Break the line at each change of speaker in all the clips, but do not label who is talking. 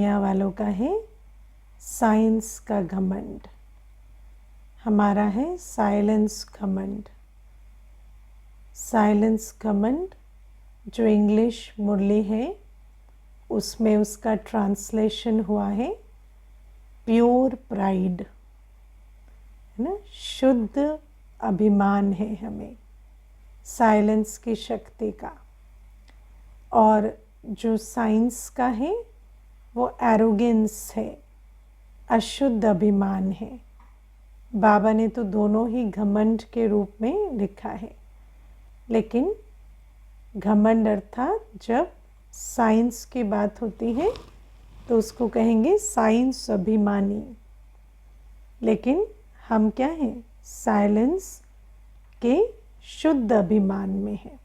दुनिया वालों का है साइंस का घमंड, हमारा है साइलेंस घमंड। साइलेंस घमंड जो इंग्लिश मुरली है उसमें उसका ट्रांसलेशन हुआ है प्योर प्राइड, है ना। शुद्ध अभिमान है हमें साइलेंस की शक्ति का। और जो साइंस का है वो एरोगेंस है, अशुद्ध अभिमान है। बाबा ने तो दोनों ही घमंड के रूप में लिखा है, लेकिन घमंड अर्थात जब साइंस की बात होती है तो उसको कहेंगे साइंस अभिमानी। लेकिन हम क्या हैं? साइलेंस के शुद्ध अभिमान में है।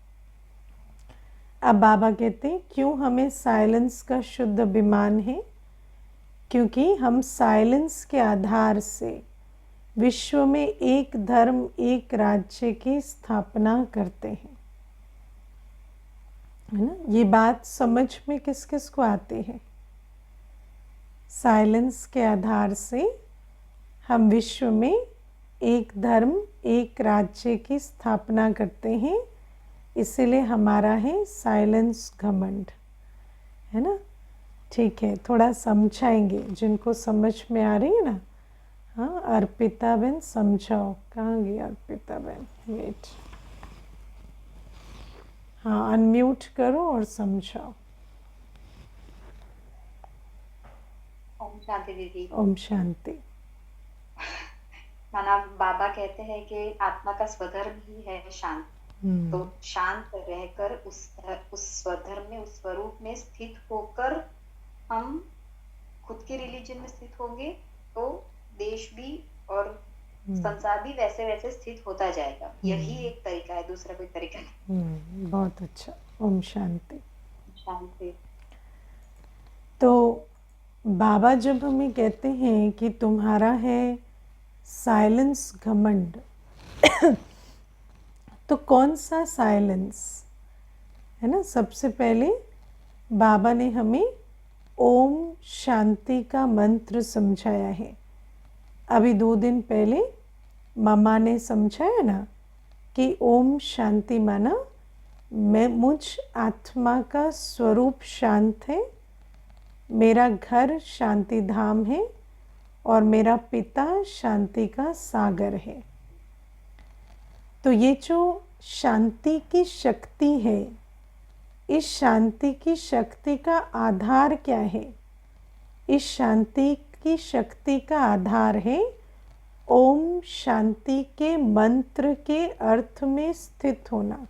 अब बाबा कहते हैं क्यों हमें साइलेंस का शुद्ध अभिमान है? क्योंकि हम साइलेंस के आधार से विश्व में एक धर्म एक राज्य की स्थापना करते हैं, है ना। ये बात समझ में किस किस को आती है? साइलेंस के आधार से हम विश्व में एक धर्म एक राज्य की स्थापना करते हैं, इसीलिए हमारा है साइलेंस घमंड, है ना। ठीक है, थोड़ा समझाएंगे जिनको समझ में आ रही है ना। हाँ, अर्पिता बहन समझाओ। कहाँ गई अर्पिता बहन? वेट, हाँ अनम्यूट करो और समझाओ।
ओम शांति दीदी।
ओम शांति।
माना बाबा कहते हैं कि आत्मा का स्वधर्म ही है शांत। तो शांत रहकर उस स्वधर्म में उस स्वरूप में स्थित होकर हम खुद के रिलीजन में स्थित होंगे तो देश भी और संसार भी वैसे वैसे स्थित होता जाएगा। यही एक तरीका है, दूसरा कोई तरीका नहीं।
बहुत अच्छा। ओम शांति।
शांति।
तो बाबा जब हमें कहते हैं कि तुम्हारा है साइलेंस घमंड तो कौन सा साइलेंस है ना। सबसे पहले बाबा ने हमें ओम शांति का मंत्र समझाया है। अभी 2 दिन पहले मम्मा ने समझाया ना कि ओम शांति माना मैं मुझ आत्मा का स्वरूप शांत है, मेरा घर शांति धाम है और मेरा पिता शांति का सागर है। तो ये जो शांति की शक्ति है, इस शांति की शक्ति का आधार क्या है? इस शांति की शक्ति का आधार है ओम शांति के मंत्र के अर्थ में स्थित होना,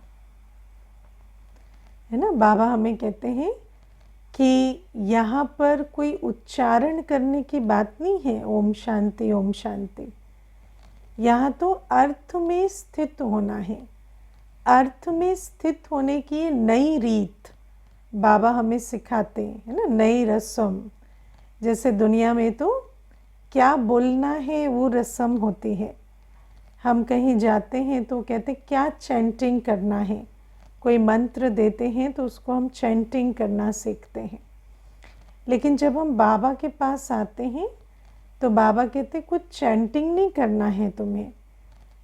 है ना। बाबा हमें कहते हैं कि यहाँ पर कोई उच्चारण करने की बात नहीं है ओम शांति ओम शांति। यहाँ तो अर्थ में स्थित होना है। अर्थ में स्थित होने की नई रीत बाबा हमें सिखाते हैं, है ना, नई रस्म। जैसे दुनिया में तो क्या बोलना है वो रस्म होती है। हम कहीं जाते हैं तो कहते क्या चैंटिंग करना है, कोई मंत्र देते हैं तो उसको हम चैंटिंग करना सीखते हैं। लेकिन जब हम बाबा के पास आते हैं तो बाबा कहते कुछ चैंटिंग नहीं करना है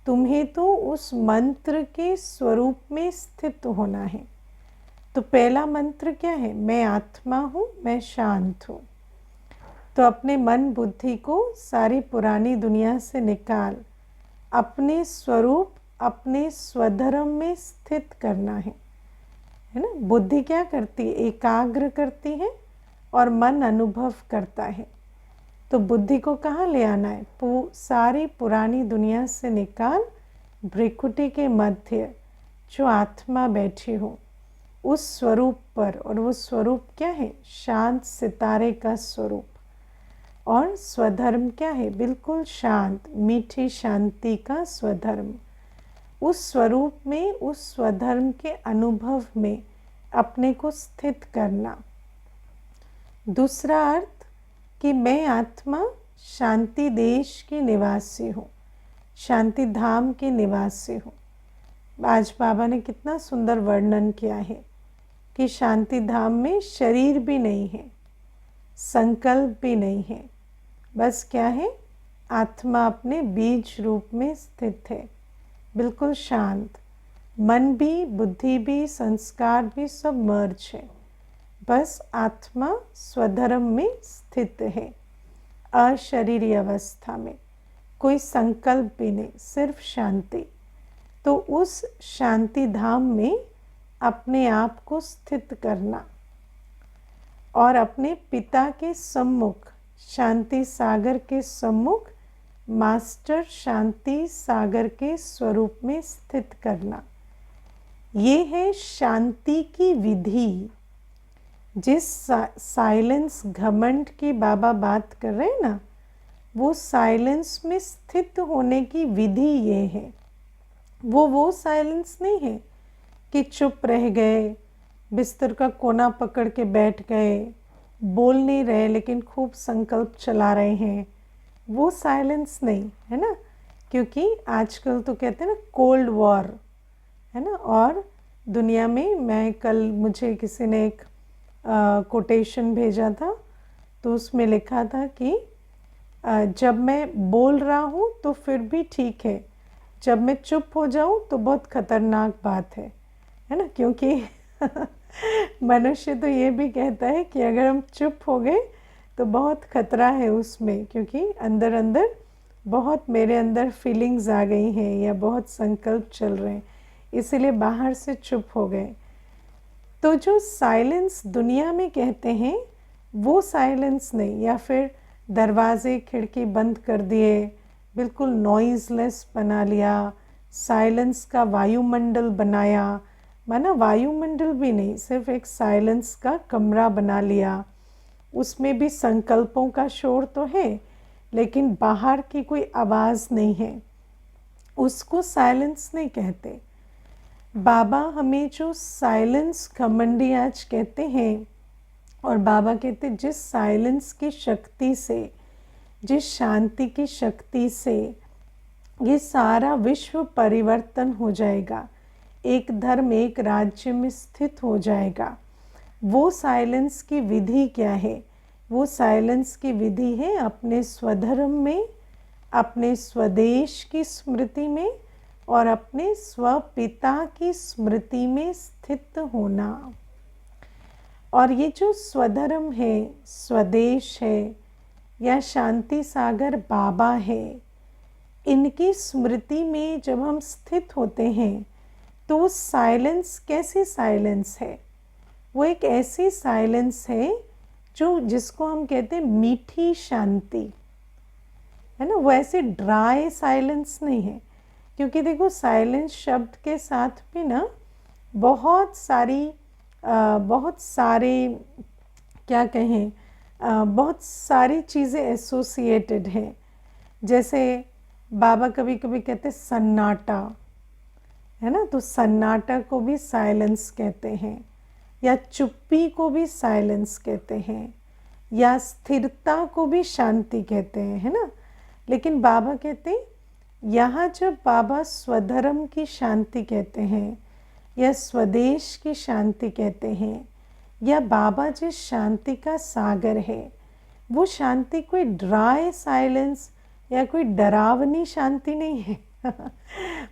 तुम्हें तो उस मंत्र के स्वरूप में स्थित होना है। तो पहला मंत्र क्या है? मैं आत्मा हूँ, मैं शांत हूँ। तो अपने मन बुद्धि को सारी पुरानी दुनिया से निकाल अपने स्वरूप अपने स्वधर्म में स्थित करना है ना। बुद्धि क्या करती है? एकाग्र करती है और मन अनुभव करता है। तो बुद्धि को कहाँ ले आना है? सारी पुरानी दुनिया से निकाल भ्रिकुटी के मध्य जो आत्मा बैठी हो उस स्वरूप पर। और वो स्वरूप क्या है? शांत सितारे का स्वरूप। और स्वधर्म क्या है? बिल्कुल शांत मीठी शांति का स्वधर्म। उस स्वरूप में उस स्वधर्म के अनुभव में अपने को स्थित करना। दूसरा अर्थ कि मैं आत्मा शांति देश की निवासी हूँ, शांति धाम की निवासी हूँ। आज बाबा ने कितना सुंदर वर्णन किया है कि शांति धाम में शरीर भी नहीं है, संकल्प भी नहीं है, बस क्या है, आत्मा अपने बीज रूप में स्थित है, बिल्कुल शांत। मन भी, बुद्धि भी, संस्कार भी सब मर्ज है, बस आत्मा स्वधर्म में स्थित है, अशरीरी अवस्था में, कोई संकल्प भी नहीं, सिर्फ शांति। तो उस शांति धाम में अपने आप को स्थित करना और अपने पिता के सम्मुख, शांति सागर के सम्मुख, मास्टर शांति सागर के स्वरूप में स्थित करना, ये है शांति की विधि। जिस साइलेंस घमंड की बाबा बात कर रहे हैं ना, वो साइलेंस में स्थित होने की विधि ये है। वो साइलेंस नहीं है कि चुप रह गए, बिस्तर का कोना पकड़ के बैठ गए, बोल नहीं रहे लेकिन खूब संकल्प चला रहे हैं, वो साइलेंस नहीं है ना। क्योंकि आजकल तो कहते हैं ना कोल्ड वॉर है ना। और दुनिया में, मैं कल, मुझे किसी ने एक कोटेशन भेजा था, तो उसमें लिखा था कि जब मैं बोल रहा हूँ तो फिर भी ठीक है, जब मैं चुप हो जाऊँ तो बहुत खतरनाक बात है ना। क्योंकि मनुष्य तो ये भी कहता है कि अगर हम चुप हो गए तो बहुत खतरा है उसमें, क्योंकि अंदर अंदर बहुत मेरे अंदर फीलिंग्स आ गई हैं या बहुत संकल्प चल रहे हैं, इसीलिए बाहर से चुप हो गए। तो जो साइलेंस दुनिया में कहते हैं वो साइलेंस नहीं, या फिर दरवाजे खिड़की बंद कर दिए, बिल्कुल नॉइज़लेस बना लिया, साइलेंस का वायुमंडल बनाया, माना वायुमंडल भी नहीं, सिर्फ एक साइलेंस का कमरा बना लिया, उसमें भी संकल्पों का शोर तो है लेकिन बाहर की कोई आवाज़ नहीं है, उसको साइलेंस नहीं कहते। बाबा हमें जो साइलेंस घमंडी आज कहते हैं, और बाबा कहते जिस साइलेंस की शक्ति से, जिस शांति की शक्ति से ये सारा विश्व परिवर्तन हो जाएगा, एक धर्म एक राज्य में स्थित हो जाएगा, वो साइलेंस की विधि क्या है? वो साइलेंस की विधि है अपने स्वधर्म में, अपने स्वदेश की स्मृति में और अपने स्वपिता की स्मृति में स्थित होना। और ये जो स्वधर्म है, स्वदेश है या शांति सागर बाबा है, इनकी स्मृति में जब हम स्थित होते हैं तो साइलेंस कैसी साइलेंस है? वो एक ऐसी साइलेंस है जो, जिसको हम कहते हैं मीठी शांति, है ना। वो ऐसे ड्राई साइलेंस नहीं है, क्योंकि देखो साइलेंस शब्द के साथ भी ना बहुत सारे क्या कहें, बहुत सारी चीज़ें एसोसिएटेड हैं। जैसे बाबा कभी कभी कहते सन्नाटा, है ना, तो सन्नाटा को भी साइलेंस कहते हैं, या चुप्पी को भी साइलेंस कहते हैं, या स्थिरता को भी शांति कहते हैं, है ना। लेकिन बाबा कहते यहाँ जब बाबा स्वधर्म की शांति कहते हैं या स्वदेश की शांति कहते हैं, या बाबा जिस शांति का सागर है, वो शांति कोई ड्राई साइलेंस या कोई डरावनी शांति नहीं है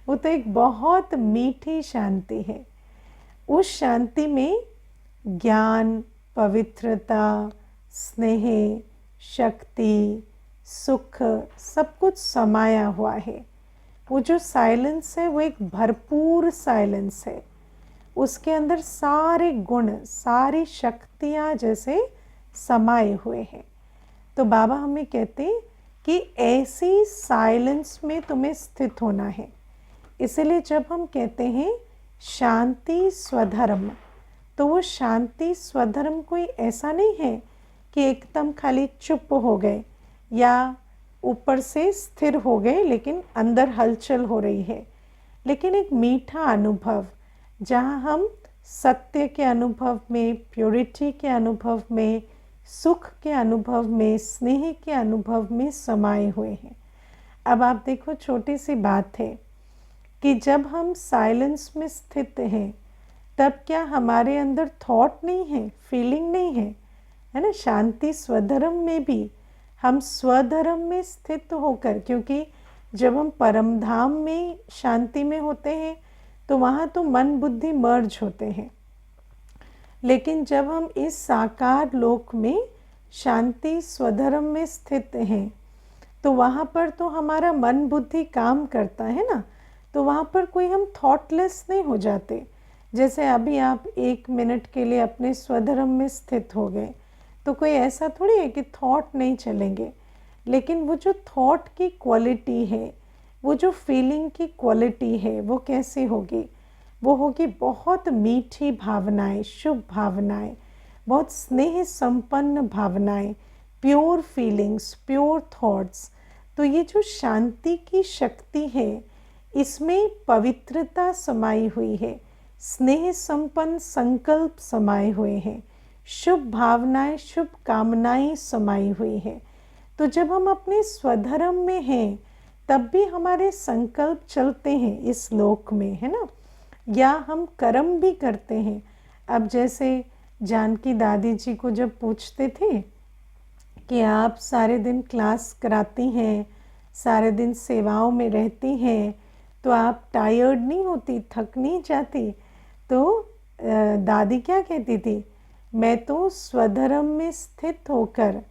वो तो एक बहुत मीठी शांति है। उस शांति में ज्ञान, पवित्रता, स्नेह, शक्ति, सुख सब कुछ समाया हुआ है। वो जो साइलेंस है वो एक भरपूर साइलेंस है, उसके अंदर सारे गुण, सारी शक्तियाँ जैसे समाये हुए हैं। तो बाबा हमें कहते हैं कि ऐसी साइलेंस में तुम्हें स्थित होना है। इसलिए जब हम कहते हैं शांति स्वधर्म, तो वो शांति स्वधर्म कोई ऐसा नहीं है कि एकदम खाली चुप हो गए या ऊपर से स्थिर हो गए लेकिन अंदर हलचल हो रही है, लेकिन एक मीठा अनुभव जहाँ हम सत्य के अनुभव में, प्योरिटी के अनुभव में, सुख के अनुभव में, स्नेह के अनुभव में समाये हुए हैं। अब आप देखो, छोटी सी बात है कि जब हम साइलेंस में स्थित हैं तब क्या हमारे अंदर थॉट नहीं है, फीलिंग नहीं है, है ना। शांति स्वधर्म में भी हम स्वधर्म में स्थित होकर, क्योंकि जब हम परम धाम में शांति में होते हैं तो वहाँ तो मन बुद्धि मर्ज होते हैं, लेकिन जब हम इस साकार लोक में शांति स्वधर्म में स्थित हैं तो वहाँ पर तो हमारा मन बुद्धि काम करता है ना, तो वहाँ पर कोई हम थॉटलेस नहीं हो जाते। जैसे अभी आप 1 मिनट के लिए अपने स्वधर्म में स्थित हो गए तो कोई ऐसा थोड़ी है कि थॉट नहीं चलेंगे, लेकिन वो जो थॉट की क्वालिटी है, वो जो फीलिंग की क्वालिटी है, वो कैसी होगी? वो होगी बहुत मीठी भावनाएं, शुभ भावनाएं, बहुत स्नेह संपन्न भावनाएं, प्योर फीलिंग्स, प्योर थॉट्स। तो ये जो शांति की शक्ति है, इसमें पवित्रता समाई हुई है, स्नेह संपन्न संकल्प समाये हुए हैं, शुभ भावनाएं, शुभ कामनाएं समाई हुई है। तो जब हम अपने स्वधर्म में हैं तब भी हमारे संकल्प चलते हैं इस लोक में, है ना, या हम कर्म भी करते हैं। अब जैसे जानकी दादी जी को जब पूछते थे कि आप सारे दिन क्लास कराती हैं, सारे दिन सेवाओं में रहती हैं, तो आप टायर्ड नहीं होती, थक नहीं जाती? तो दादी क्या कहती थी, मैं तो स्वधर्म में स्थित होकर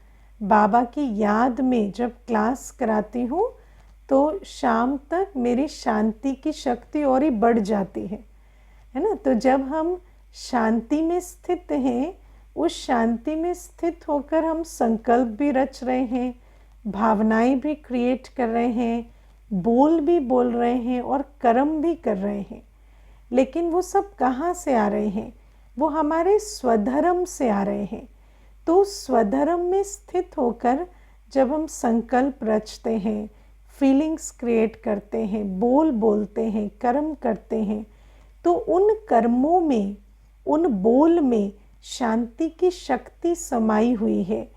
बाबा की याद में जब क्लास कराती हूँ तो शाम तक मेरी शांति की शक्ति और ही बढ़ जाती है ना। तो जब हम शांति में स्थित हैं, उस शांति में स्थित होकर हम संकल्प भी रच रहे हैं, भावनाएं भी क्रिएट कर रहे हैं, बोल भी बोल रहे हैं और कर्म भी कर रहे हैं। लेकिन वो सब कहाँ से आ रहे हैं? वो हमारे स्वधर्म से आ रहे हैं। तो स्वधर्म में स्थित होकर जब हम संकल्प रचते हैं, फीलिंग्स क्रिएट करते हैं, बोल बोलते हैं, कर्म करते हैं, तो उन कर्मों में, उन बोल में शांति की शक्ति समाई हुई है,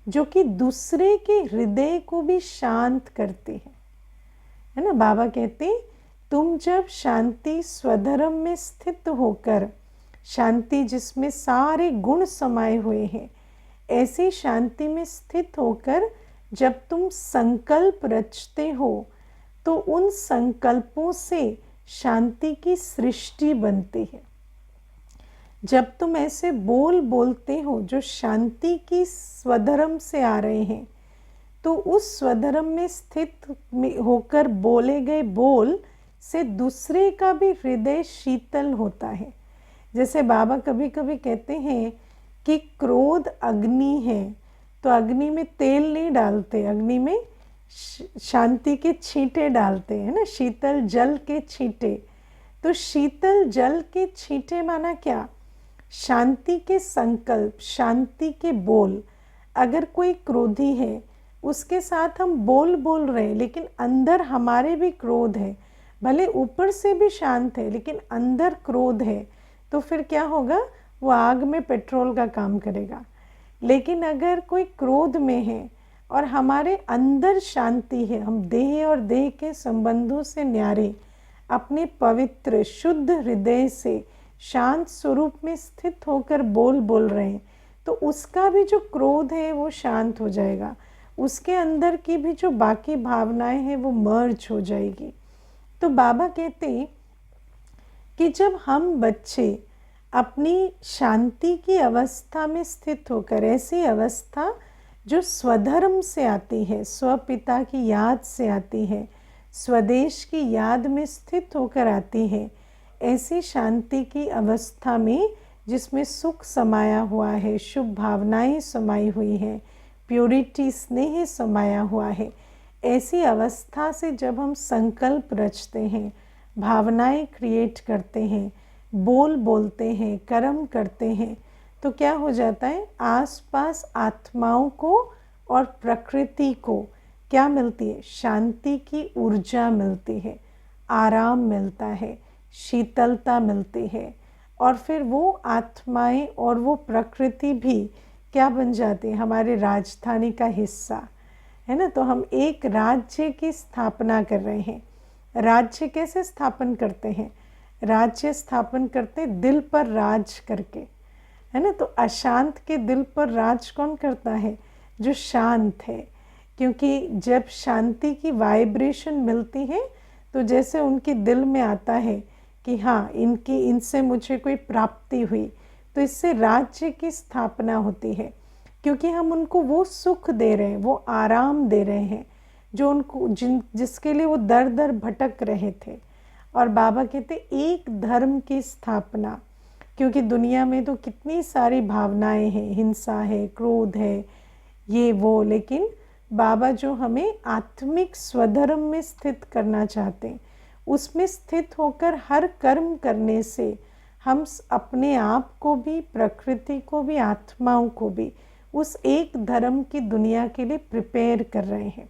जो कि दूसरे के हृदय को भी शांत करती है ना। बाबा कहते हैं, तुम जब शांति स्वधर्म में स्थित होकर, शांति जिसमें सारे गुण समाये हुए हैं, ऐसी शांति में स्थित होकर जब तुम संकल्प रचते हो तो उन संकल्पों से शांति की सृष्टि बनती है। जब तुम ऐसे बोल बोलते हो जो शांति की स्वधर्म से आ रहे हैं, तो उस स्वधर्म में स्थित होकर बोले गए बोल से दूसरे का भी हृदय शीतल होता है। जैसे बाबा कभी कभी कहते हैं कि क्रोध अग्नि है, तो अग्नि में तेल नहीं डालते, अग्नि में शांति के छींटे डालते हैं ना, शीतल जल के छींटे। तो शीतल जल के छींटे माना क्या? शांति के संकल्प, शांति के बोल। अगर कोई क्रोधी है, उसके साथ हम बोल बोल रहे हैं, लेकिन अंदर हमारे भी क्रोध है, भले ऊपर से भी शांत है लेकिन अंदर क्रोध है, तो फिर क्या होगा? वो आग में पेट्रोल का काम करेगा। लेकिन अगर कोई क्रोध में है और हमारे अंदर शांति है, हम देह और देह के संबंधों से न्यारे, अपने पवित्र शुद्ध हृदय से शांत स्वरूप में स्थित होकर बोल बोल रहे हैं, तो उसका भी जो क्रोध है वो शांत हो जाएगा, उसके अंदर की भी जो बाकी भावनाएं हैं वो मर्ज हो जाएगी। तो बाबा कहते हैं कि जब हम बच्चे अपनी शांति की अवस्था में स्थित होकर, ऐसी अवस्था जो स्वधर्म से आती है, स्वपिता की याद से आती है, स्वदेश की याद में स्थित होकर आती है, ऐसी शांति की अवस्था में जिसमें सुख समाया हुआ है, शुभ भावनाएं समाई हुई हैं, प्योरिटी स्नेह समाया हुआ है, ऐसी अवस्था से जब हम संकल्प रचते हैं, भावनाएं क्रिएट करते हैं, बोल बोलते हैं, कर्म करते हैं, तो क्या हो जाता है? आसपास आत्माओं को और प्रकृति को क्या मिलती है? शांति की ऊर्जा मिलती है, आराम मिलता है, शीतलता मिलती है, और फिर वो आत्माएं और वो प्रकृति भी क्या बन जाती है? हमारे राजधानी का हिस्सा है ना। तो हम एक राज्य की स्थापना कर रहे हैं। राज्य कैसे स्थापन करते हैं? राज्य स्थापन करते दिल पर राज करके, है ना। तो अशांत के दिल पर राज कौन करता है? जो शांत है। क्योंकि जब शांति की वाइब्रेशन मिलती है तो जैसे उनके दिल में आता है कि हाँ, इनसे मुझे कोई प्राप्ति हुई, तो इससे राज्य की स्थापना होती है। क्योंकि हम उनको वो सुख दे रहे हैं, वो आराम दे रहे हैं जो उनको जिसके लिए वो दर दर भटक रहे थे। और बाबा कहते एक धर्म की स्थापना, क्योंकि दुनिया में तो कितनी सारी भावनाएं हैं, हिंसा है, क्रोध है, ये वो, लेकिन बाबा जो हमें आत्मिक स्वधर्म में स्थित करना चाहते हैं, उसमें स्थित होकर हर कर्म करने से हम अपने आप को भी, प्रकृति को भी, आत्माओं को भी उस एक धर्म की दुनिया के लिए प्रिपेयर कर रहे हैं।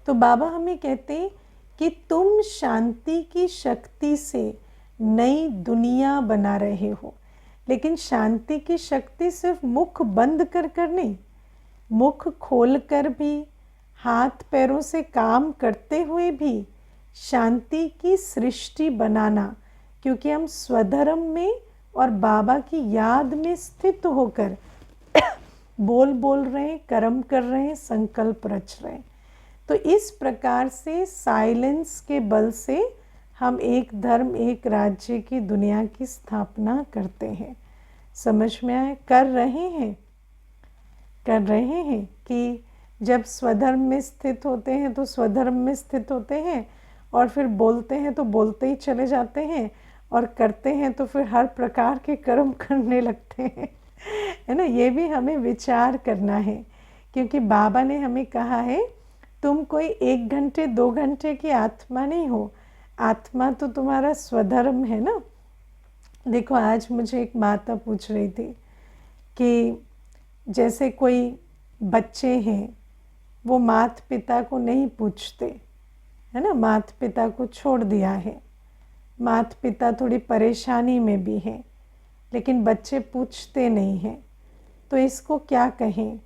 तो बाबा हमें कहते हैं कि तुम शांति की शक्ति से नई दुनिया बना रहे हो। लेकिन शांति की शक्ति सिर्फ मुख बंद कर नहीं, मुख खोल कर भी, हाथ पैरों से काम करते हुए भी शांति की सृष्टि बनाना। क्योंकि हम स्वधर्म में और बाबा की याद में स्थित होकर बोल रहे हैं, कर्म कर रहे हैं, संकल्प रच रहे हैं। तो इस प्रकार से साइलेंस के बल से हम एक धर्म, एक राज्य की दुनिया की स्थापना करते हैं। समझ में आए? कर रहे हैं कि जब स्वधर्म में स्थित होते हैं तो स्वधर्म में स्थित होते हैं, और फिर बोलते हैं तो बोलते ही चले जाते हैं, और करते हैं तो फिर हर प्रकार के कर्म करने लगते हैं, है ना। ये भी हमें विचार करना है, क्योंकि बाबा ने हमें कहा है तुम कोई 1 घंटे 2 घंटे की आत्मा नहीं हो, आत्मा तो तुम्हारा स्वधर्म है ना। देखो, आज मुझे एक माता पूछ रही थी कि जैसे कोई बच्चे हैं, वो माता पिता को नहीं पूछते, है ना, माता पिता को छोड़ दिया है, माता पिता थोड़ी परेशानी में भी हैं, लेकिन बच्चे पूछते नहीं हैं। तो इसको क्या कहें?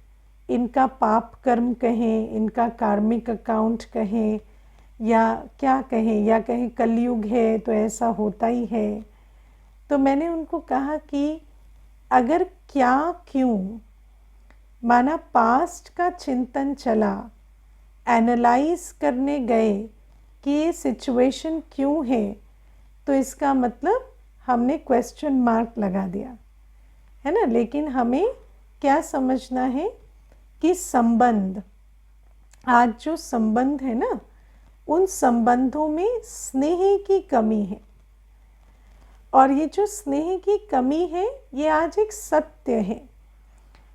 इनका पाप कर्म कहें, इनका कार्मिक अकाउंट कहें, या क्या कहें, या कहें कलयुग है तो ऐसा होता ही है। तो मैंने उनको कहा कि अगर क्या क्यों माना पास्ट का चिंतन चला, एनालाइज करने गए कि ये सिचुएशन क्यों है, तो इसका मतलब हमने क्वेश्चन मार्क लगा दिया, है ना। लेकिन हमें क्या समझना है कि संबंध, आज जो संबंध है ना, उन संबंधों में स्नेह की कमी है। और ये जो स्नेह की कमी है, ये आज एक सत्य है।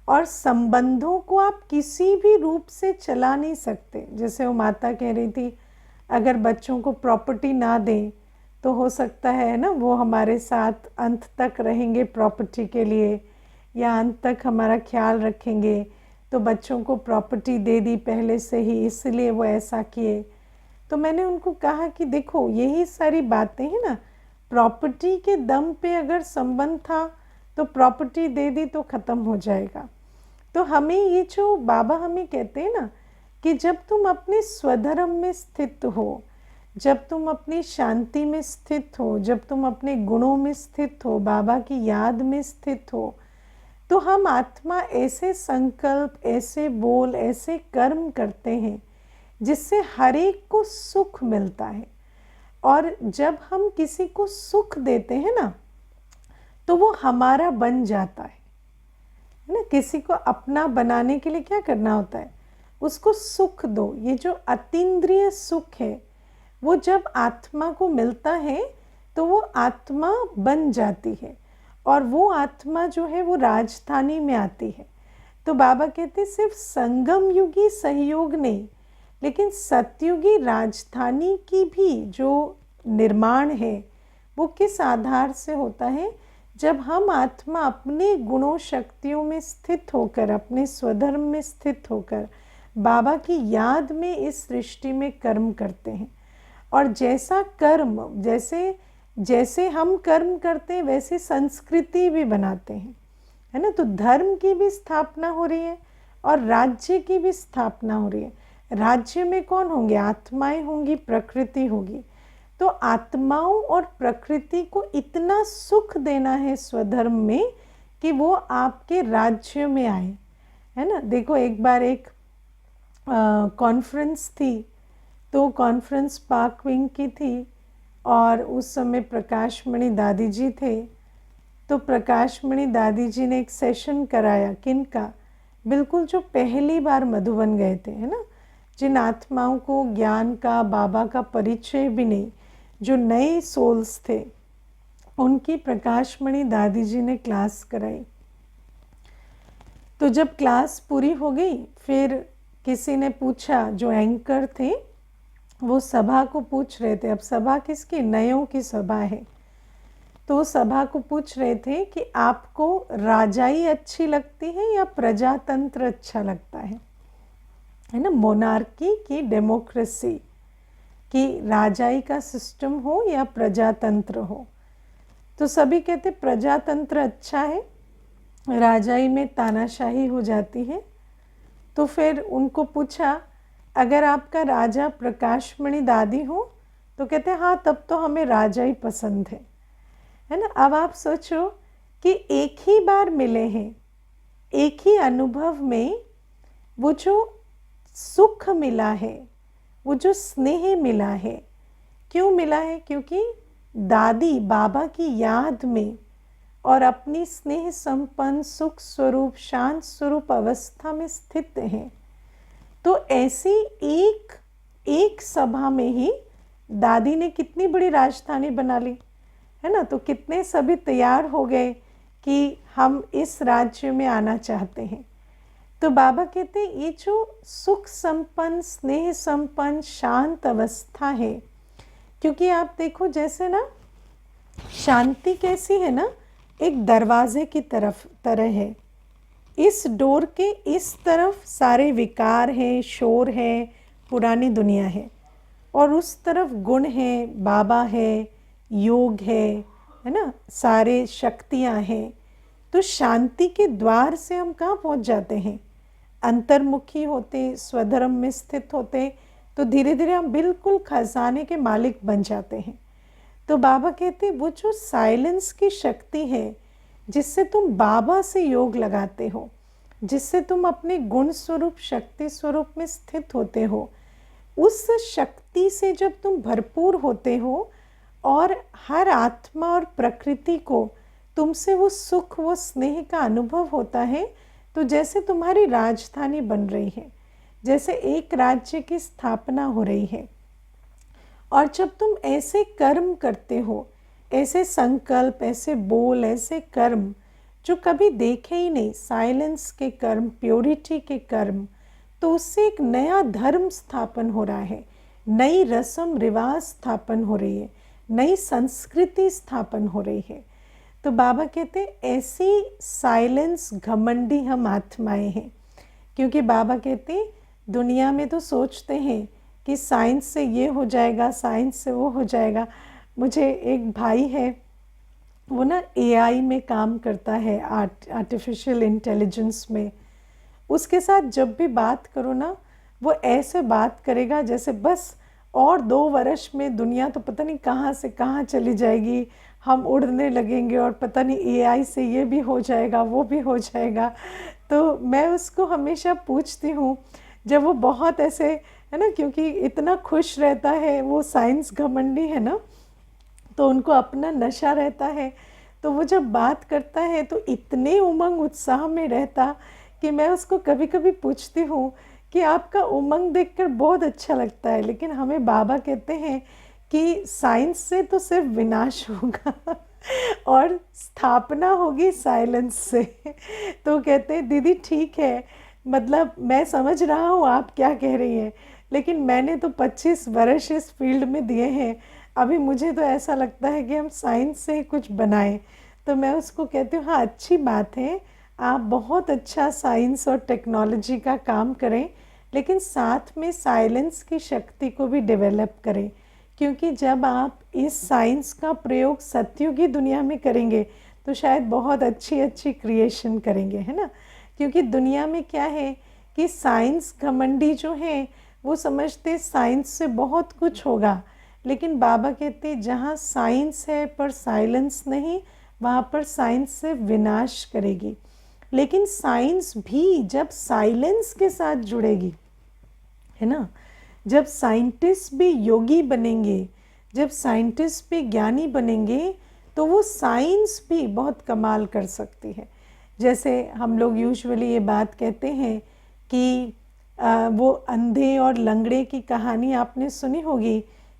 और संबंधों को आप किसी भी रूप से चला नहीं सकते। जैसे वो माता कह रही थी, अगर बच्चों को प्रॉपर्टी ना दें तो हो सकता है ना वो हमारे साथ अंत तक रहेंगे प्रॉपर्टी के लिए, या अंत तक हमारा ख्याल रखेंगे। तो बच्चों को प्रॉपर्टी दे दी पहले से ही, इसलिए वो ऐसा किए। तो मैंने उनको कहा कि देखो, यही सारी बातें हैं ना, प्रॉपर्टी के दम पे अगर संबंध था तो प्रॉपर्टी दे दी तो ख़त्म हो जाएगा। तो हमें ये जो बाबा हमें कहते हैं ना कि जब तुम अपने स्वधर्म में स्थित हो, जब तुम अपनी शांति में स्थित हो, जब तुम अपने गुणों में स्थित हो, बाबा की याद में स्थित हो, तो हम आत्मा ऐसे संकल्प, ऐसे बोल, ऐसे कर्म करते हैं जिससे हर एक को सुख मिलता है। और जब हम किसी को सुख देते हैं ना, तो वो हमारा बन जाता है ना। किसी को अपना बनाने के लिए क्या करना होता है? उसको सुख दो। ये जो अतीन्द्रिय सुख है, वो जब आत्मा को मिलता है तो वो आत्मा बन जाती है, और वो आत्मा जो है वो राजधानी में आती है। तो बाबा कहते सिर्फ संगम युगी सहयोग नहीं, लेकिन सतयुगी राजधानी की भी जो निर्माण है वो किस आधार से होता है? जब हम आत्मा अपने गुणों शक्तियों में स्थित होकर, अपने स्वधर्म में स्थित होकर बाबा की याद में इस सृष्टि में कर्म करते हैं। और जैसा कर्म, जैसे हम कर्म करते हैं वैसे संस्कृति भी बनाते हैं, है ना। तो धर्म की भी स्थापना हो रही है और राज्य की भी स्थापना हो रही है। राज्य में कौन होंगे? आत्माएं होंगी, प्रकृति होगी। तो आत्माओं और प्रकृति को इतना सुख देना है स्वधर्म में कि वो आपके राज्य में आए, है ना। देखो एक बार एक कॉन्फ्रेंस थी, तो कॉन्फ्रेंस पार्क विंग की थी और उस समय प्रकाश मणि दादी जी थे। तो प्रकाश मणि दादी जी ने एक सेशन कराया, किनका, बिल्कुल जो पहली बार मधुबन गए थे, है ना, जिन आत्माओं को ज्ञान का, बाबा का परिचय भी नहीं, जो नए सोल्स थे, उनकी प्रकाश मणि दादी जी ने क्लास कराई। तो जब क्लास पूरी हो गई, फिर किसी ने पूछा, जो एंकर थे वो सभा को पूछ रहे थे, अब सभा किसकी, नयों की सभा है, तो सभा को पूछ रहे थे कि आपको राजाई अच्छी लगती है या प्रजातंत्र अच्छा लगता है ना, मोनार्की की डेमोक्रेसी, कि राजाई का सिस्टम हो या प्रजातंत्र हो। तो सभी कहते प्रजातंत्र अच्छा है, राजाई में तानाशाही हो जाती है। तो फिर उनको पूछा, अगर आपका राजा प्रकाश मणि दादी हो, तो कहते हाँ तब तो हमें राजा ही पसंद है ना। अब आप सोचो कि एक ही बार मिले हैं, एक ही अनुभव में वो जो सुख मिला है, वो जो स्नेह मिला है, क्यों मिला है, क्योंकि दादी बाबा की याद में और अपनी स्नेह संपन्न सुख स्वरूप शांत स्वरूप अवस्था में स्थित हैं। तो ऐसी एक सभा में ही दादी ने कितनी बड़ी राजधानी बना ली, है ना। तो कितने सभी तैयार हो गए कि हम इस राज्य में आना चाहते हैं। तो बाबा कहते हैं ये जो सुख संपन्न स्नेह संपन्न शांत अवस्था है, क्योंकि आप देखो जैसे ना शांति कैसी है ना, एक दरवाजे की तरह है। इस डोर के इस तरफ सारे विकार हैं, शोर है, पुरानी दुनिया है, और उस तरफ गुण है, बाबा है, योग है ना, सारे शक्तियां हैं। तो शांति के द्वार से हम कहाँ पहुँच जाते हैं, अंतर्मुखी होते, स्वधर्म में स्थित होते, तो धीरे धीरे हम बिल्कुल खजाने के मालिक बन जाते हैं। तो बाबा कहते वो जो साइलेंस की शक्ति है, जिससे तुम बाबा से योग लगाते हो, जिससे तुम अपने गुण स्वरूप शक्ति स्वरूप में स्थित होते हो, उस शक्ति से जब तुम भरपूर होते हो और हर आत्मा और प्रकृति को तुमसे वो सुख वो स्नेह का अनुभव होता है, तो जैसे तुम्हारी राजधानी बन रही है, जैसे एक राज्य की स्थापना हो रही है। और जब तुम ऐसे कर्म करते हो, ऐसे संकल्प, ऐसे बोल, ऐसे कर्म जो कभी देखे ही नहीं, साइलेंस के कर्म, प्योरिटी के कर्म, तो उससे एक नया धर्म स्थापन हो रहा है, नई रस्म रिवाज स्थापन हो रही है, नई संस्कृति स्थापन हो रही है। तो बाबा कहते ऐसी साइलेंस घमंडी हम आत्माएं हैं, क्योंकि बाबा कहते दुनिया में तो सोचते हैं कि साइंस से ये हो जाएगा, साइंस से वो हो जाएगा। मुझे एक भाई है, वो ना एआई में काम करता है, आर्टिफिशियल इंटेलिजेंस में। उसके साथ जब भी बात करो ना, वो ऐसे बात करेगा जैसे बस और 2 वर्ष में दुनिया तो पता नहीं कहाँ से कहाँ चली जाएगी, हम उड़ने लगेंगे और पता नहीं एआई से ये भी हो जाएगा, वो भी हो जाएगा। तो मैं उसको हमेशा पूछती हूँ, जब वो बहुत ऐसे है ना, क्योंकि इतना खुश रहता है, वो साइंस घमंडी है ना, तो उनको अपना नशा रहता है, तो वो जब बात करता है तो इतने उमंग उत्साह में रहता कि मैं उसको कभी कभी पूछती हूँ कि आपका उमंग देखकर बहुत अच्छा लगता है, लेकिन हमें बाबा कहते हैं कि साइंस से तो सिर्फ विनाश होगा और स्थापना होगी साइलेंस से। तो कहते हैं दीदी ठीक है, मतलब मैं समझ रहा हूँ आप क्या कह रही हैं, लेकिन मैंने तो 25 वर्ष इस फील्ड में दिए हैं, अभी मुझे तो ऐसा लगता है कि हम साइंस से ही कुछ बनाएं। तो मैं उसको कहती हूँ हाँ अच्छी बात है, आप बहुत अच्छा साइंस और टेक्नोलॉजी का काम करें, लेकिन साथ में साइलेंस की शक्ति को भी डेवलप करें, क्योंकि जब आप इस साइंस का प्रयोग सत्युगी दुनिया में करेंगे तो शायद बहुत अच्छी अच्छी क्रिएशन करेंगे, है ना। क्योंकि दुनिया में क्या है कि साइंस घमंडी जो है वो समझते साइंस से बहुत कुछ होगा, लेकिन बाबा कहते जहाँ साइंस है पर साइलेंस नहीं, वहाँ पर साइंस से विनाश करेगी। लेकिन साइंस भी जब साइलेंस के साथ जुड़ेगी, है ना, जब साइंटिस्ट भी योगी बनेंगे, जब साइंटिस्ट भी ज्ञानी बनेंगे, तो वो साइंस भी बहुत कमाल कर सकती है। जैसे हम लोग यूजुअली ये बात कहते हैं कि वो अंधे और लंगड़े की कहानी आपने सुनी होगी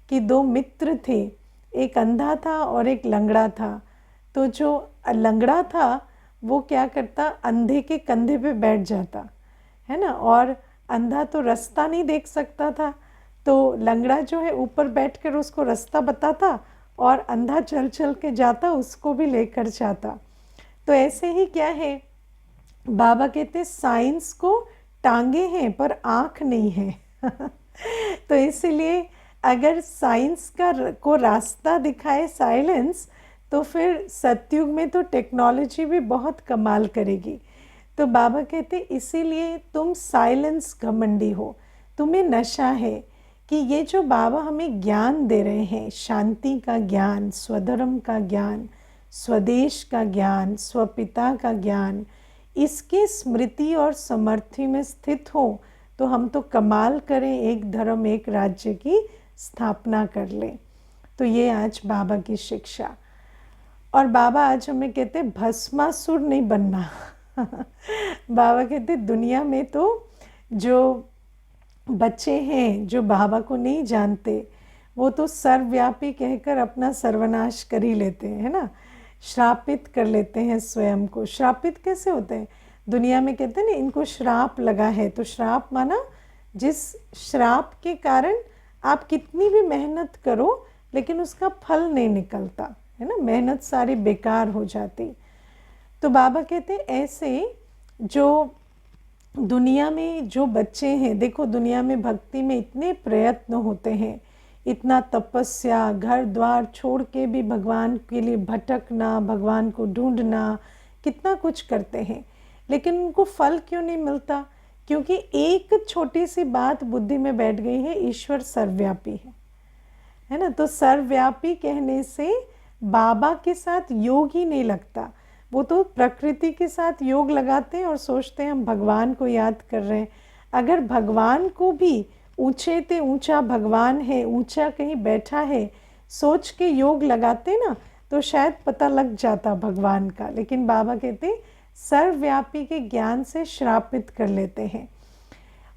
कि दो मित्र थे, एक अंधा था और एक लंगड़ा था। तो जो लंगड़ा था वो क्या करता, अंधे के कंधे पे बैठ जाता, है ना, और अंधा तो रास्ता नहीं देख सकता था, तो लंगड़ा जो है ऊपर बैठकर उसको रास्ता बताता और अंधा चल चल के जाता, उसको भी लेकर जाता। तो ऐसे ही क्या है, बाबा कहते साइंस को टांगे हैं पर आँख नहीं है। तो इसीलिए अगर साइंस को रास्ता दिखाए साइलेंस, तो फिर सतयुग में तो टेक्नोलॉजी भी बहुत कमाल करेगी। तो बाबा कहते इसीलिए तुम साइलेंस घमंडी हो, तुम्हें नशा है कि ये जो बाबा हमें ज्ञान दे रहे हैं, शांति का ज्ञान, स्वधर्म का ज्ञान, स्वदेश का ज्ञान, स्वपिता का ज्ञान, इसके स्मृति और समर्थी में स्थित हो तो हम तो कमाल करें, एक धर्म एक राज्य की स्थापना कर लें। तो ये आज बाबा की शिक्षा। और बाबा आज हमें कहते भस्मासुर नहीं बनना। बाबा कहते दुनिया में तो जो बच्चे हैं जो बाबा को नहीं जानते, वो तो सर्वव्यापी कहकर अपना सर्वनाश कर ही लेते हैं, है ना, श्रापित कर लेते हैं स्वयं को। श्रापित कैसे होते हैं, दुनिया में कहते हैं ना इनको श्राप लगा है। तो श्राप माना जिस श्राप के कारण आप कितनी भी मेहनत करो लेकिन उसका फल नहीं निकलता, है ना, मेहनत सारी बेकार हो जाती। तो बाबा कहते ऐसे जो दुनिया में जो बच्चे हैं, देखो दुनिया में भक्ति में इतने प्रयत्न होते हैं, इतना तपस्या, घर द्वार छोड़ के भी भगवान के लिए भटकना, भगवान को ढूंढना, कितना कुछ करते हैं, लेकिन उनको फल क्यों नहीं मिलता? क्योंकि एक छोटी सी बात बुद्धि में बैठ गई है, ईश्वर सर्वव्यापी है ना। तो सर्वव्यापी कहने से बाबा के साथ योग ही नहीं लगता। वो तो प्रकृति के साथ योग लगाते हैं और सोचते हैं हम भगवान को याद कर रहे हैं। अगर भगवान को भी ऊंचे ते ऊंचा भगवान है, ऊंचा कहीं बैठा है, सोच के योग लगाते ना तो शायद पता लग जाता भगवान का। लेकिन बाबा कहते सर्वव्यापी के ज्ञान से श्रापित कर लेते हैं।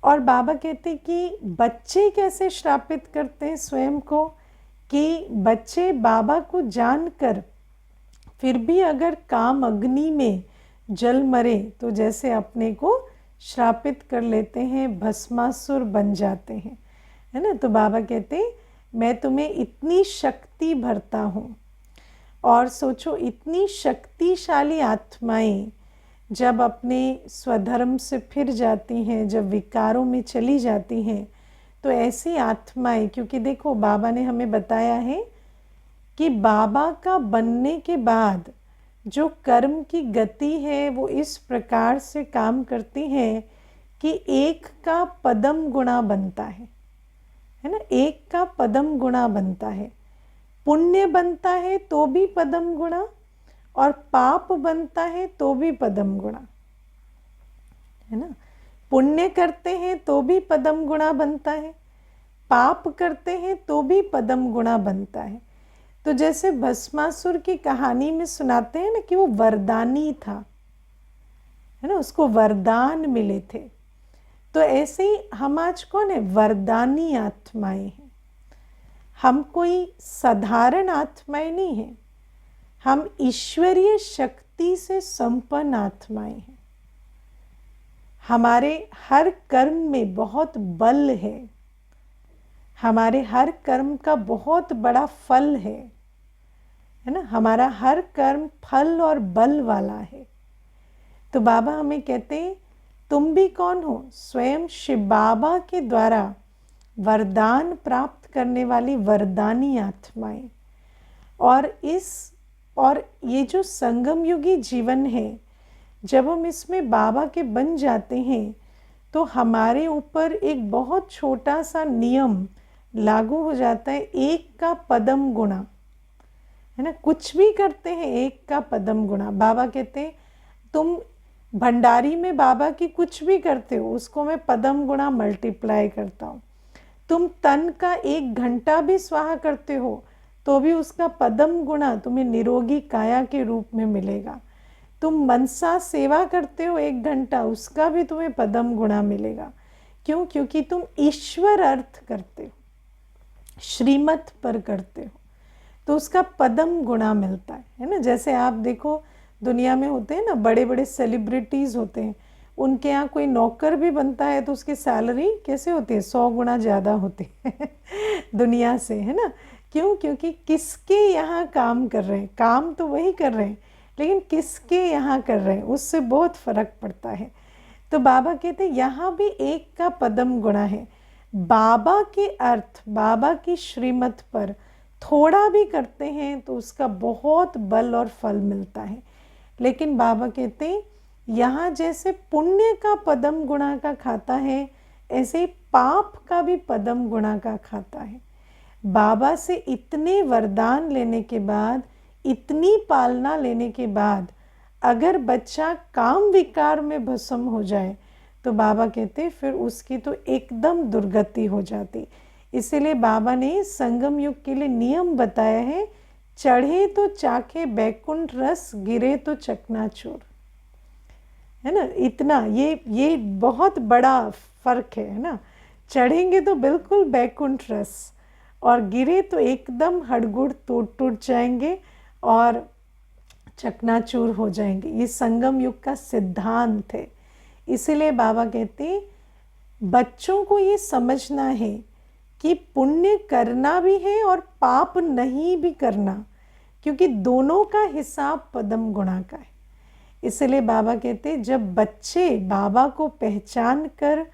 और बाबा कहते कि बच्चे कैसे श्रापित करते हैं स्वयं को, कि बच्चे बाबा को जानकर फिर भी अगर काम अग्नि में जल मरे तो जैसे अपने को श्रापित कर लेते हैं, भस्मासुर बन जाते हैं, है ना। तो बाबा कहते मैं तुम्हें इतनी शक्ति भरता हूँ। और सोचो इतनी शक्तिशाली आत्माएं जब अपने स्वधर्म से फिर जाती हैं, जब विकारों में चली जाती हैं, तो ऐसी आत्माएं, क्योंकि देखो बाबा ने हमें बताया है कि बाबा का बनने के बाद जो कर्म की गति है वो इस प्रकार से काम करती है कि एक का पदम गुणा बनता है ना, एक का पदम गुणा बनता है। पुण्य बनता है तो भी पदम गुणा, और पाप बनता है तो भी पदम गुणा, है ना। पुण्य करते हैं तो भी पदम गुणा बनता है, पाप करते हैं तो भी पदम गुणा बनता है। तो जैसे भस्मासुर की कहानी में सुनाते हैं ना कि वो वरदानी था, है ना, उसको वरदान मिले थे। तो ऐसे ही हम आज कौन है, वरदानी आत्माएं हैं। हम कोई साधारण आत्माएं नहीं हैं, हम ईश्वरीय शक्ति से संपन्न आत्माएं हैं। हमारे हर कर्म में बहुत बल है, हमारे हर कर्म का बहुत बड़ा फल है ना। हमारा हर कर्म फल और बल वाला है। तो बाबा हमें कहते हैं तुम भी कौन हो, स्वयं शिव बाबा के द्वारा वरदान प्राप्त करने वाली वरदानी आत्माएं। और ये जो संगम युगी जीवन है, जब हम इसमें बाबा के बन जाते हैं तो हमारे ऊपर एक बहुत छोटा सा नियम लागू हो जाता है, एक का पदम गुणा, है ना, कुछ भी करते हैं एक का पदम गुणा। बाबा कहते हैं तुम भंडारी में बाबा की कुछ भी करते हो उसको मैं पदम गुणा मल्टीप्लाई करता हूँ। तुम तन का 1 घंटा भी स्वाहा करते हो तो भी उसका पदम गुणा तुम्हें निरोगी काया के रूप में मिलेगा। तुम मनसा सेवा करते हो 1 घंटा, उसका भी तुम्हें पदम गुणा मिलेगा। क्यों? क्योंकि तुम ईश्वर अर्थ करते हो, श्रीमत पर करते हो, तो उसका पदम गुणा मिलता है ना। जैसे आप देखो दुनिया में होते हैं ना, बड़े बड़े सेलिब्रिटीज़ होते हैं, उनके यहाँ कोई नौकर भी बनता है तो उसकी सैलरी कैसे होती है? 100 गुना ज़्यादा होती है दुनिया से, है ना। क्यों? क्योंकि किसके यहाँ काम कर रहे हैं, काम तो वही कर रहे हैं लेकिन किसके यहाँ कर रहे हैं उससे बहुत फर्क पड़ता है। तो बाबा कहते हैं यहाँ भी एक का पदम गुणा है। बाबा के अर्थ, बाबा की श्रीमत पर थोड़ा भी करते हैं तो उसका बहुत बल और फल मिलता है। लेकिन बाबा कहते हैं यहाँ जैसे पुण्य का पदम गुणा का खाता है, ऐसे ही पाप का भी पदम गुणा का खाता है। बाबा से इतने वरदान लेने के बाद, इतनी पालना लेने के बाद अगर बच्चा काम विकार में भस्म हो जाए तो बाबा कहते फिर उसकी तो एकदम दुर्गति हो जाती। इसीलिए बाबा ने संगम युग के लिए नियम बताया है, चढ़े तो चाखे बैकुंठ रस, गिरे तो चकनाचूर, है ना। इतना ये बहुत बड़ा फर्क है ना। चढ़ेंगे तो बिल्कुल बैकुंठ रस और गिरे तो एकदम हड़गुड़ टूट जाएंगे और चकनाचूर हो जाएंगे। ये संगम युग का सिद्धांत है। इसीलिए बाबा कहते बच्चों को ये समझना है कि पुण्य करना भी है और पाप नहीं भी करना, क्योंकि दोनों का हिसाब पदम गुणा का है। इसलिए बाबा कहते जब बच्चे बाबा को पहचान कर,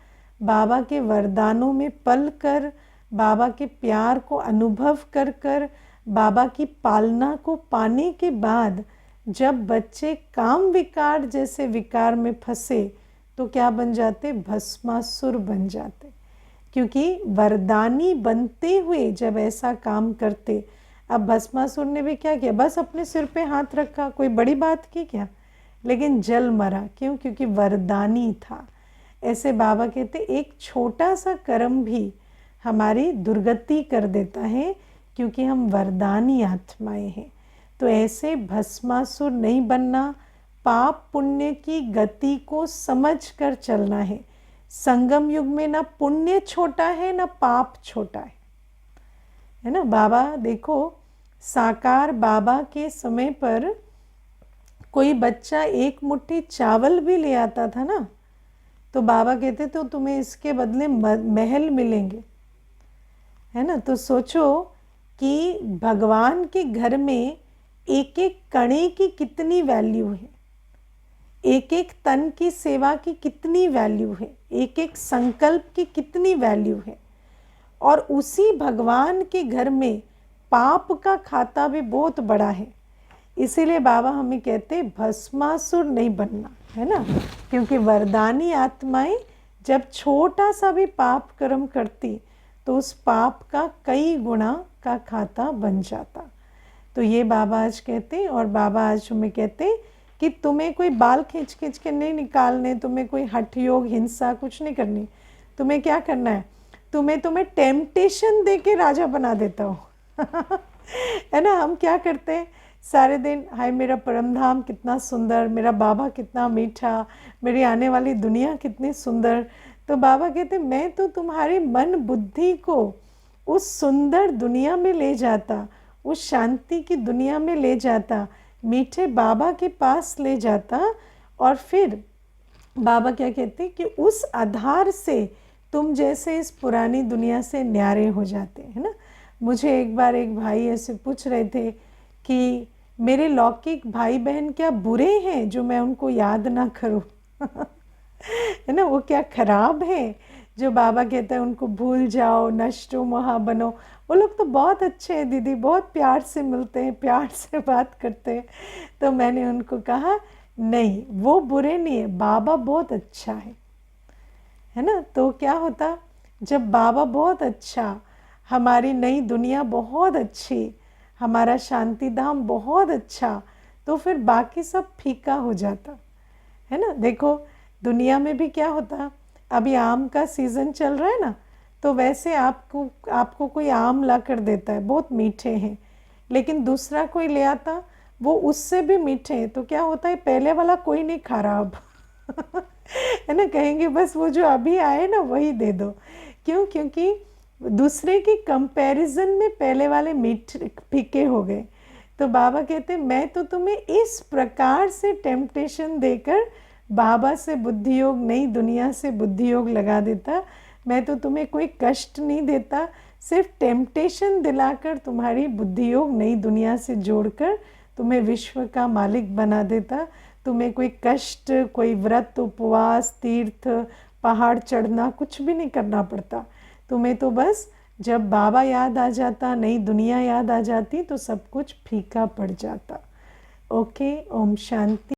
बाबा के वरदानों में पल कर, बाबा के प्यार को अनुभव कर कर, बाबा की पालना को पाने के बाद जब बच्चे काम विकार जैसे विकार में फंसे तो क्या बन जाते? भस्मासुर बन जाते। क्योंकि वरदानी बनते हुए जब ऐसा काम करते, अब भस्मासुर ने भी क्या किया? बस अपने सिर पे हाथ रखा, कोई बड़ी बात की क्या? लेकिन जल मरा। क्यों? क्योंकि वरदानी था। ऐसे बाबा कहते एक छोटा सा कर्म भी हमारी दुर्गति कर देता है, क्योंकि हम वरदानी आत्माएं हैं। तो ऐसे भस्मासुर नहीं बनना, पाप पुण्य की गति को समझ कर चलना है। संगम युग में ना पुण्य छोटा है ना पाप छोटा है ना। बाबा देखो, साकार बाबा के समय पर कोई बच्चा 1 मुट्ठी चावल भी ले आता था ना, तो बाबा कहते तो तुम्हें इसके बदले महल मिलेंगे, है ना। तो सोचो कि भगवान के घर में एक एक कणे की कितनी वैल्यू है, एक एक तन की सेवा की कितनी वैल्यू है, एक एक संकल्प की कितनी वैल्यू है। और उसी भगवान के घर में पाप का खाता भी बहुत बड़ा है। इसीलिए बाबा हमें कहते भस्मासुर नहीं बनना, है ना। क्योंकि वरदानी आत्माएं जब छोटा सा भी पाप कर्म करती तो उस पाप का कई गुना का खाता बन जाता। तो ये बाबा आज कहते, और बाबा आज हमें कहते कि तुम्हें कोई बाल खींच खींच के नहीं निकालने, तुम्हें कोई हठ योग हिंसा कुछ नहीं करनी। तुम्हें क्या करना है? तुम्हें टेम्पटेशन दे के राजा बना देता हूँ है ना। हम क्या करते हैं सारे दिन, हाय मेरा परम धाम कितना सुंदर, मेरा बाबा कितना मीठा, मेरी आने वाली दुनिया कितनी सुंदर। तो बाबा कहते मैं तो तुम्हारे मन बुद्धि को उस सुंदर दुनिया में ले जाता, उस शांति की दुनिया में ले जाता, मीठे बाबा के पास ले जाता। और फिर बाबा क्या कहते कि उस आधार से तुम जैसे इस पुरानी दुनिया से न्यारे हो जाते, है ना। मुझे एक बार एक भाई ऐसे पूछ रहे थे कि मेरे लौकिक भाई बहन क्या बुरे हैं जो मैं उनको याद ना करूं है ना, वो क्या खराब है जो बाबा कहता है उनको भूल जाओ, नष्टो महा बनो। वो लोग तो बहुत अच्छे हैं दीदी, बहुत प्यार से मिलते हैं, प्यार से बात करते हैं। तो मैंने उनको कहा नहीं, वो बुरे नहीं है, बाबा बहुत अच्छा है ना। तो क्या होता जब बाबा बहुत अच्छा, हमारी नई दुनिया बहुत अच्छी, हमारा शांति धाम बहुत अच्छा, तो फिर बाकी सब फीका हो जाता है ना। देखो दुनिया में भी क्या होता, अभी आम का सीज़न चल रहा है ना, तो वैसे आपको कोई आम ला कर देता है, बहुत मीठे हैं, लेकिन दूसरा कोई ले आता वो उससे भी मीठे हैं, तो क्या होता है, पहले वाला कोई नहीं खा रहा अब है ना, कहेंगे बस वो जो अभी आए ना वही दे दो। क्यों? क्योंकि दूसरे की कंपैरिजन में पहले वाले मीठे फीके हो गए। तो बाबा कहते मैं तो तुम्हें इस प्रकार से टेम्पटेशन देकर बाबा से बुद्धि योग, नई दुनिया से बुद्धि योग लगा देता, मैं तो तुम्हें कोई कष्ट नहीं देता, सिर्फ टेम्पटेशन दिलाकर तुम्हारी बुद्धि योग नई दुनिया से जोड़कर तुम्हें विश्व का मालिक बना देता। तुम्हें कोई कष्ट, कोई व्रत, उपवास, तीर्थ, पहाड़ चढ़ना कुछ भी नहीं करना पड़ता। तुम्हें तो बस जब बाबा याद आ जाता, नई दुनिया याद आ जाती, तो सब कुछ फीका पड़ जाता। ओके, ओम शांति।